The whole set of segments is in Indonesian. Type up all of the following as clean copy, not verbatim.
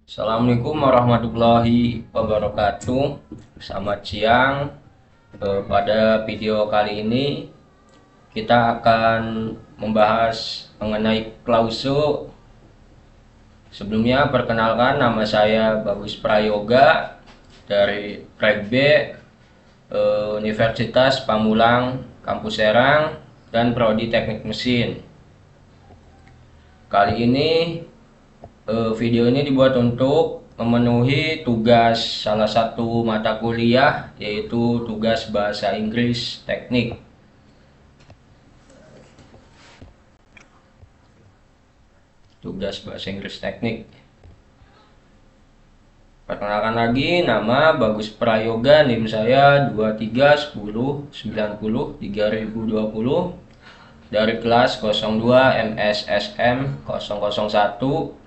Assalamualaikum warahmatullahi wabarakatuh. Selamat siang. Pada video kali ini kita akan membahas mengenai klausul. Sebelumnya perkenalkan, nama saya Bagus Prayoga dari Preg B, Universitas Pamulang, Kampus Serang, dan Prodi Teknik Mesin. Kali ini video ini dibuat untuk memenuhi tugas salah satu mata kuliah, yaitu tugas bahasa Inggris teknik. Tugas bahasa Inggris teknik. Perkenalkan lagi, nama Bagus Prayoga, NIM saya 2310903020 dari kelas 02 MSSM 001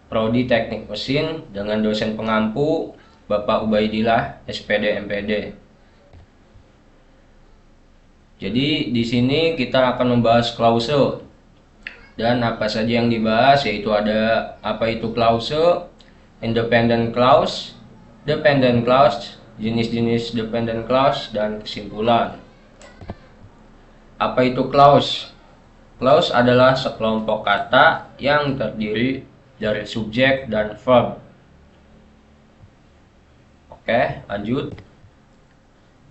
Prodi Teknik Mesin dengan dosen pengampu Bapak Ubaidillah SPD MPD. Jadi di sini kita akan membahas klausul. Dan apa saja yang dibahas, yaitu ada apa itu klausul, independent clause, dependent clause, jenis-jenis dependent clause, dan kesimpulan. Apa itu clause? Clause adalah sekelompok kata yang terdiri dari subjek dan verb. Oke, lanjut.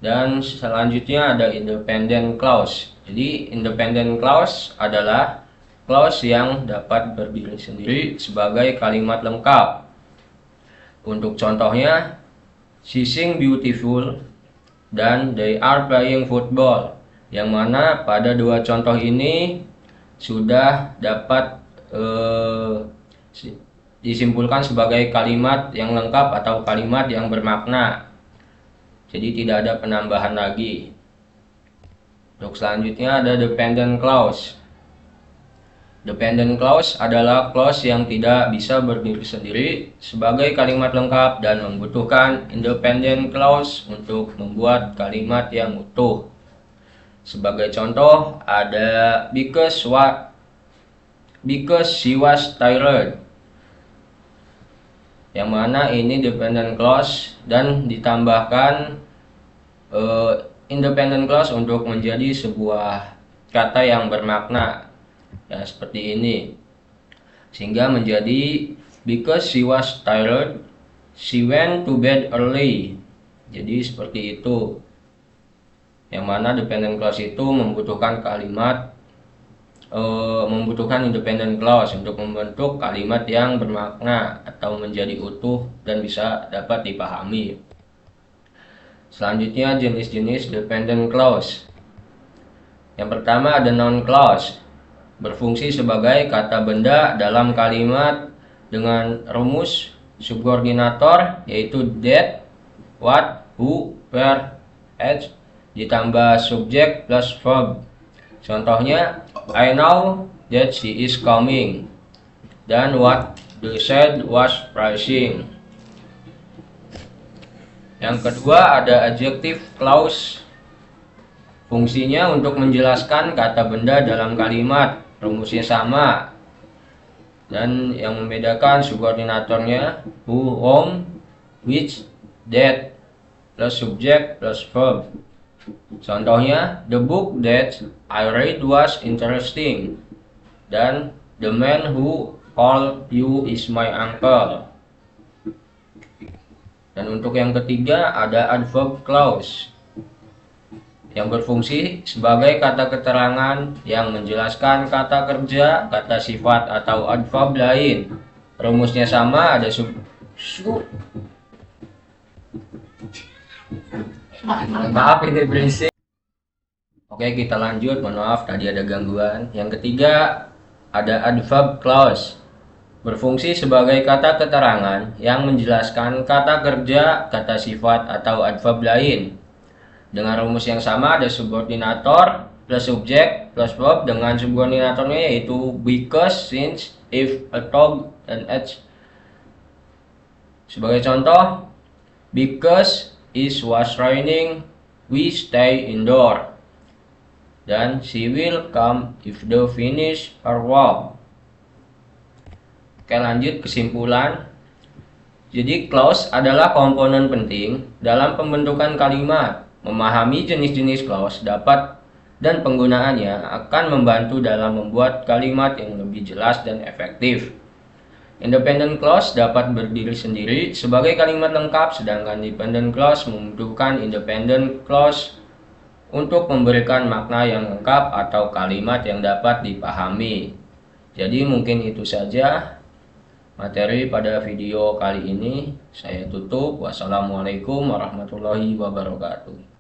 Dan selanjutnya ada independent clause. Jadi independent clause adalah clause yang dapat berdiri sendiri sebagai kalimat lengkap. Untuk contohnya, she sing beautiful dan they are playing football, yang mana pada dua contoh ini sudah dapat disimpulkan sebagai kalimat yang lengkap atau kalimat yang bermakna. Jadi tidak ada penambahan lagi. Untuk selanjutnya ada dependent clause. Dependent clause adalah clause yang tidak bisa berdiri sendiri sebagai kalimat lengkap dan membutuhkan independent clause untuk membuat kalimat yang utuh. Sebagai contoh ada because she was tired, yang mana ini dependent clause dan ditambahkan independent clause untuk menjadi sebuah kata yang bermakna, ya seperti ini, sehingga menjadi because she was tired she went to bed early. Jadi seperti itu, yang mana dependent clause itu membutuhkan membutuhkan independent clause untuk membentuk kalimat yang bermakna atau menjadi utuh dan bisa dapat dipahami. Selanjutnya jenis-jenis dependent clause. Yang pertama ada noun clause, berfungsi sebagai kata benda dalam kalimat dengan rumus subordinator, yaitu that, what, who, where, at, ditambah subjek plus verb. Contohnya, I know that she is coming, dan what they said was pricing. Yang kedua ada adjective clause, fungsinya untuk menjelaskan kata benda dalam kalimat, rumusnya sama, dan yang membedakan subordinatornya who, whom, which, that, plus subjek plus verb. Contohnya, the book that I read was interesting, dan the man who called you is my uncle. Dan untuk yang ketiga ada adverb clause, yang berfungsi sebagai kata keterangan yang menjelaskan kata kerja, kata sifat, atau adverb lain. Rumusnya sama, ada maaf ini berisik. Oke, kita lanjut. Mohon maaf tadi ada gangguan. Yang ketiga ada adverb clause, berfungsi sebagai kata keterangan yang menjelaskan kata kerja, kata sifat, atau adverb lain. Dengan rumus yang sama, ada subordinator plus subjek plus verb dengan subordinatornya yaitu because, since, if, atau, dan at. Sebagai contoh, because it was raining, we stay indoor, dan she will come if they finish her work. Oke, lanjut kesimpulan. Jadi clause adalah komponen penting dalam pembentukan kalimat. Memahami jenis-jenis clause dapat dan penggunaannya akan membantu dalam membuat kalimat yang lebih jelas dan efektif. Independent clause dapat berdiri sendiri sebagai kalimat lengkap, sedangkan dependent clause membutuhkan independent clause untuk memberikan makna yang lengkap atau kalimat yang dapat dipahami. Jadi mungkin itu saja materi pada video kali ini. Saya tutup. Wassalamualaikum warahmatullahi wabarakatuh.